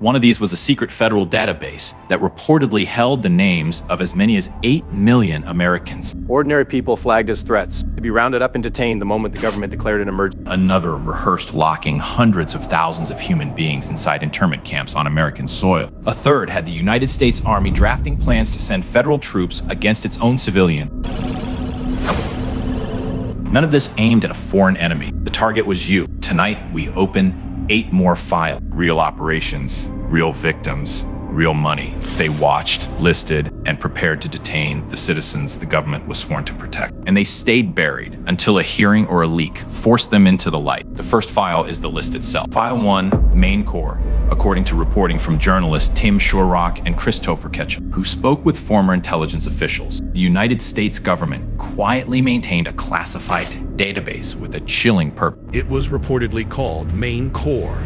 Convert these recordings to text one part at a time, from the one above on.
One of these was a secret federal database that reportedly held the names of as many as 8 million Americans. Ordinary people flagged as threats to be rounded up and detained the moment the government declared an emergency. Another rehearsed locking hundreds of thousands of human beings inside internment camps on American soil. A third had the United States Army drafting plans to send federal troops against its own civilians. None of this aimed at a foreign enemy. The target was you. Tonight, we open 8 more files. Real operations, real victims, real money. They watched, listed, and prepared to detain the citizens the government was sworn to protect. And they stayed buried until a hearing or a leak forced them into the light. The first file is the list itself. File 1, Main Core, according to reporting from journalists Tim Shorrock and Christopher Ketchum, who spoke with former intelligence officials. The United States government quietly maintained a classified database with a chilling purpose. It was reportedly called Main Core,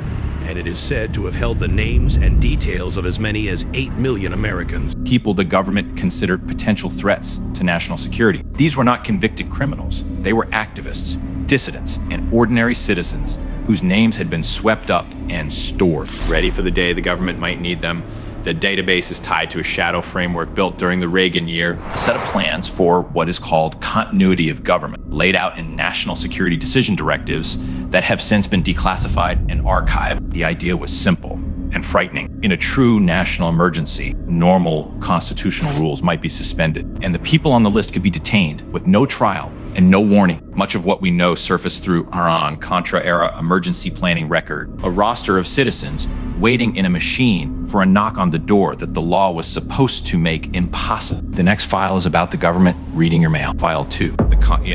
and it is said to have held the names and details of as many as 8 million Americans. People the government considered potential threats to national security. These were not convicted criminals. They were activists, dissidents, and ordinary citizens whose names had been swept up and stored. Ready for the day the government might need them. The database is tied to a shadow framework built during the Reagan year, a set of plans for what is called continuity of government, laid out in national security decision directives that have since been declassified and archived. The idea was simple and frightening. In a true national emergency, normal constitutional rules might be suspended, and the people on the list could be detained with no trial and no warning. Much of what we know surfaced through Iran-Contra-era emergency planning record, a roster of citizens waiting in a machine for a knock on the door that the law was supposed to make impossible. The next file is about the government reading your mail. File 2,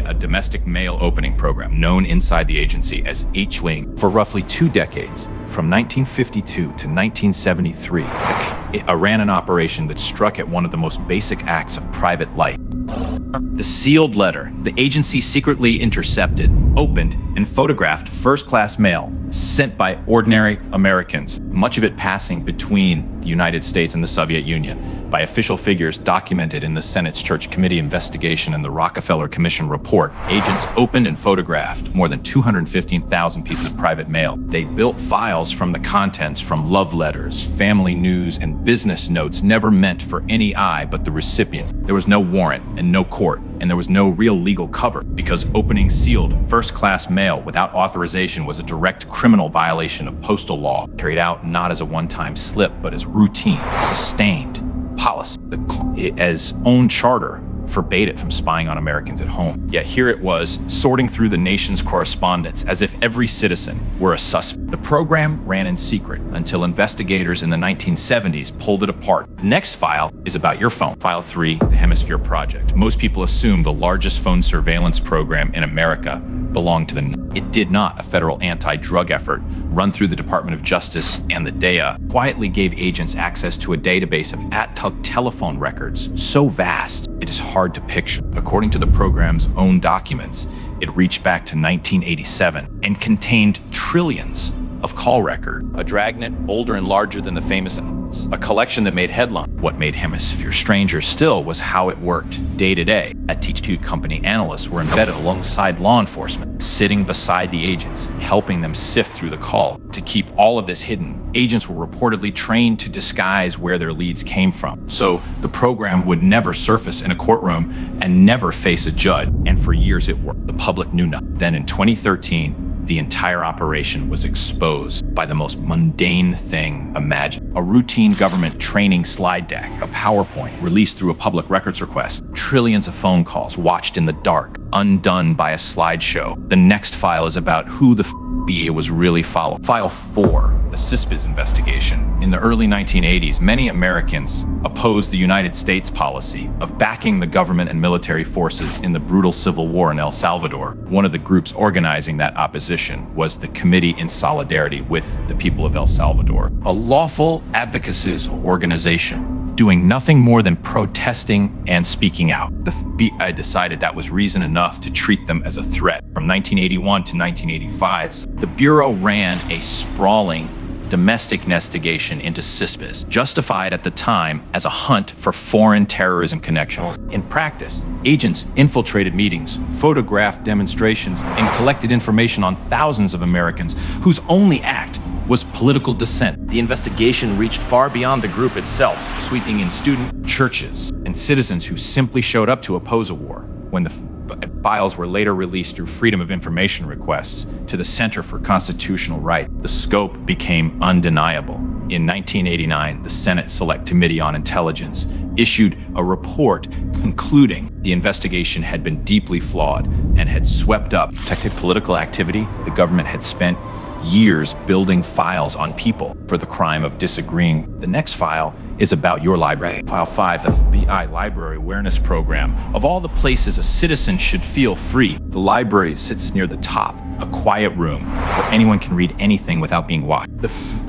a domestic mail opening program known inside the agency as H-Wing. For roughly 2 decades, from 1952 to 1973, it ran an operation that struck at one of the most basic acts of private life. The sealed letter the agency secretly intercepted, opened, and photographed first-class mail sent by ordinary Americans, much of it passing between the United States and the Soviet Union, by official figures documented in the Senate's Church Committee investigation and the Rockefeller Commission report. Agents opened and photographed more than 215,000 pieces of private mail. They built files from the contents from love letters, family news, and business notes never meant for any eye but the recipient. There was no warrant and no court, and there was no real legal cover, because opening sealed first-class mail without authorization was a direct criminal violation of postal law, carried out not as a one-time slip, but as routine, sustained policy. As own charter forbade it from spying on Americans at home. Yet here it was, sorting through the nation's correspondence as if every citizen were a suspect. The program ran in secret until investigators in the 1970s pulled it apart. The next file is about your phone. File 3, the Hemisphere Project. Most people assume the largest phone surveillance program in America belonged to it did not. A federal anti-drug effort run through the Department of Justice and the DEA quietly gave agents access to a database of at-tug telephone records so vast it is hard to picture. According to the program's own documents, it reached back to 1987 and contained trillions of call record, a dragnet older and larger than the famous, a collection that made headlines. What made Hemisphere stranger still was how it worked day to day. At THQ company, analysts were embedded alongside law enforcement, sitting beside the agents, helping them sift through the call. To keep all of this hidden, agents were reportedly trained to disguise where their leads came from. So the program would never surface in a courtroom and never face a judge. And for years it worked. The public knew nothing. Then in 2013, the entire operation was exposed by the most mundane thing imagined. A routine government training slide deck, a PowerPoint released through a public records request, trillions of phone calls watched in the dark, undone by a slideshow. The next file is about who the BA was really following. File 4, the CISPES Investigation. In the early 1980s, many Americans opposed the United States policy of backing the government and military forces in the brutal civil war in El Salvador. One of the groups organizing that opposition was the Committee in Solidarity with the People of El Salvador, a lawful advocacy organization doing nothing more than protesting and speaking out. The FBI decided that was reason enough to treat them as a threat. From 1981 to 1985, the Bureau ran a sprawling domestic investigation into CISPES, justified at the time as a hunt for foreign terrorism connections. In practice, agents infiltrated meetings, photographed demonstrations, and collected information on thousands of Americans whose only act was political dissent. The investigation reached far beyond the group itself, Sweeping in student, churches, and citizens who simply showed up to oppose a war. When the files were later released through Freedom of Information requests to the Center for Constitutional Rights, the scope became undeniable. In 1989, the Senate Select Committee on Intelligence issued a report concluding the investigation had been deeply flawed and had swept up protected political activity. The government had spent years building files on people for the crime of disagreeing. The next file is about your library. File 5, the FBI Library Awareness Program. Of all the places a citizen should feel free, the library sits near the top, a quiet room where anyone can read anything without being watched.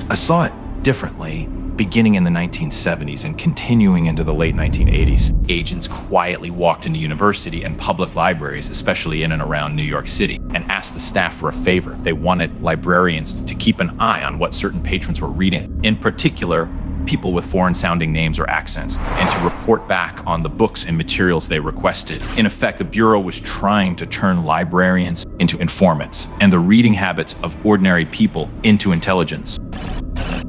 I saw it differently, beginning in the 1970s and continuing into the late 1980s. Agents quietly walked into university and public libraries, especially in and around New York City, and asked the staff for a favor. They wanted librarians to keep an eye on what certain patrons were reading, in particular, people with foreign-sounding names or accents, and to report back on the books and materials they requested. In effect, the Bureau was trying to turn librarians into informants and the reading habits of ordinary people into intelligence.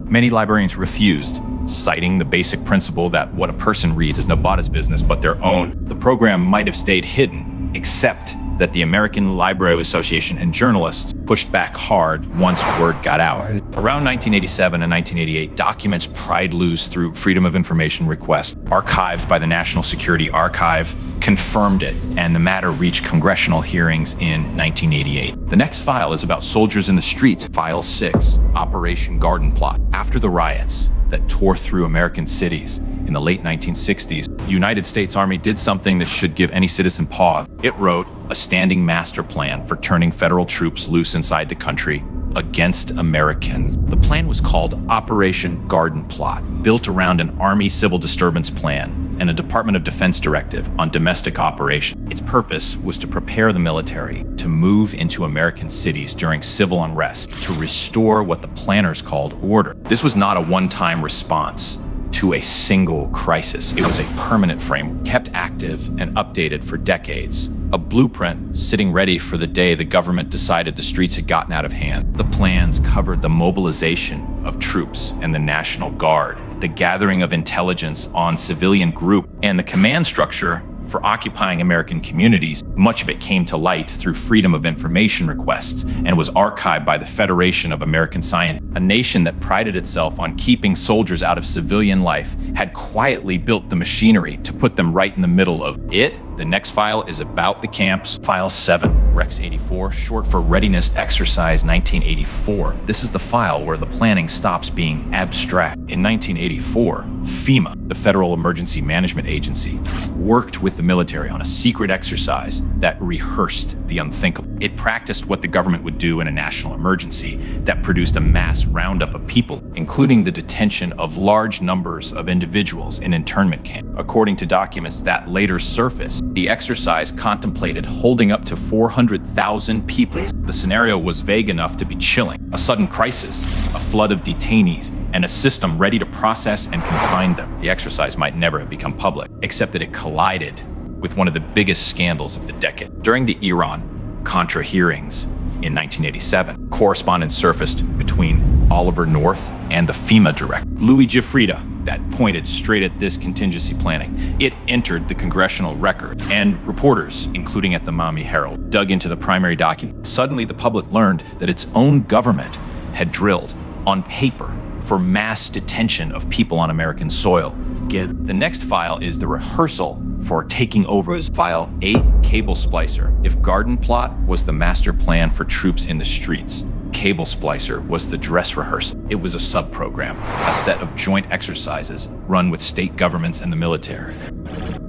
Many librarians refused, citing the basic principle that what a person reads is nobody's business but their own. The program might have stayed hidden, except that the American Library Association and journalists pushed back hard once word got out. Around 1987 and 1988, documents pried loose through Freedom of Information request, archived by the National Security Archive, confirmed it, and the matter reached congressional hearings in 1988. The next file is about soldiers in the streets. File 6, Operation Garden Plot. After the riots that tore through American cities in the late 1960s, the United States Army did something that should give any citizen pause. It wrote a standing master plan for turning federal troops loose inside the country against Americans. The plan was called Operation Garden Plot, built around an Army civil disturbance plan and a Department of Defense directive on domestic operations. Its purpose was to prepare the military to move into American cities during civil unrest to restore what the planners called order. This was not a one-time response to a single crisis. It was a permanent framework, kept active and updated for decades. A blueprint sitting ready for the day the government decided the streets had gotten out of hand. The plans covered the mobilization of troops and the National Guard, the gathering of intelligence on civilian groups, and the command structure for occupying American communities. Much of it came to light through Freedom of Information requests and was archived by the Federation of American Scientists. A nation that prided itself on keeping soldiers out of civilian life had quietly built the machinery to put them right in the middle of it. The next file is about the camps. File 7, Rex 84, short for Readiness Exercise 1984. This is the file where the planning stops being abstract. In 1984, FEMA, the Federal Emergency Management Agency, worked with the military on a secret exercise that rehearsed the unthinkable. It practiced what the government would do in a national emergency that produced a mass roundup of people, including the detention of large numbers of individuals in internment camps. According to documents that later surfaced, the exercise contemplated holding up to 400,000 people. The scenario was vague enough to be chilling. A sudden crisis, a flood of detainees, and a system ready to process and confine them. The exercise might never have become public, except that it collided with one of the biggest scandals of the decade. During the Iran-Contra hearings in 1987, correspondence surfaced between Oliver North and the FEMA director, Louis Giuffrida, that pointed straight at this contingency planning. It entered the congressional record, and reporters, including at the Miami Herald, dug into the primary document. Suddenly, the public learned that its own government had drilled on paper for mass detention of people on American soil. The next file is the rehearsal for taking over. File 8, Cable Splicer. If Garden Plot was the master plan for troops in the streets, Cable Splicer was the dress rehearsal. It was a sub-program, a set of joint exercises run with state governments and the military.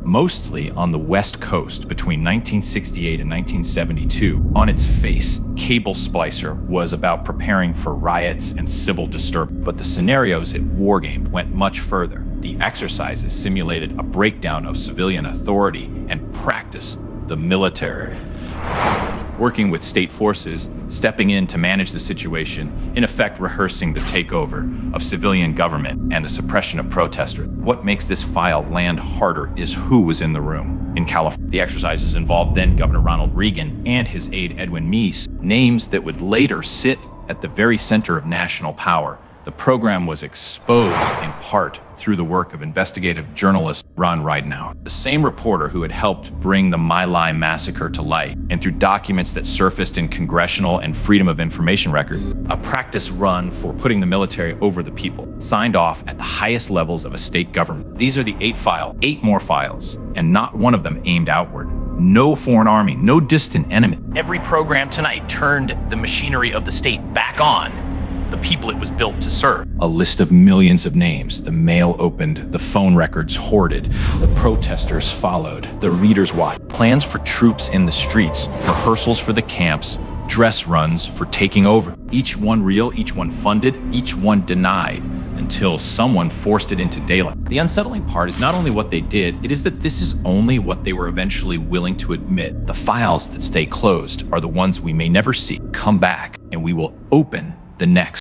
Mostly on the West Coast between 1968 and 1972, on its face, Cable Splicer was about preparing for riots and civil disturbance. But the scenarios it wargamed went much further. The exercises simulated a breakdown of civilian authority and practiced the military, working with state forces, stepping in to manage the situation, in effect rehearsing the takeover of civilian government and the suppression of protesters. What makes this file land harder is who was in the room. In California, the exercises involved then Governor Ronald Reagan and his aide Edwin Meese, names that would later sit At the very center of national power, the program was exposed in part through the work of investigative journalist Ron Ridenour, the same reporter who had helped bring the My Lai massacre to light, and through documents that surfaced in congressional and Freedom of Information records, a practice run for putting the military over the people, signed off at the highest levels of a state government. These are the 8 more files, and not one of them aimed outward. No foreign army, no distant enemy. Every program tonight turned the machinery of the state back on the people it was built to serve. A list of millions of names, the mail opened, the phone records hoarded, the protesters followed, the readers watched. Plans for troops in the streets, rehearsals for the camps, dress runs for taking over. Each one real, each one funded, each one denied, until someone forced it into daylight. The unsettling part is not only what they did, it is that this is only what they were eventually willing to admit. The files that stay closed are the ones we may never see. Come back and we will open the next.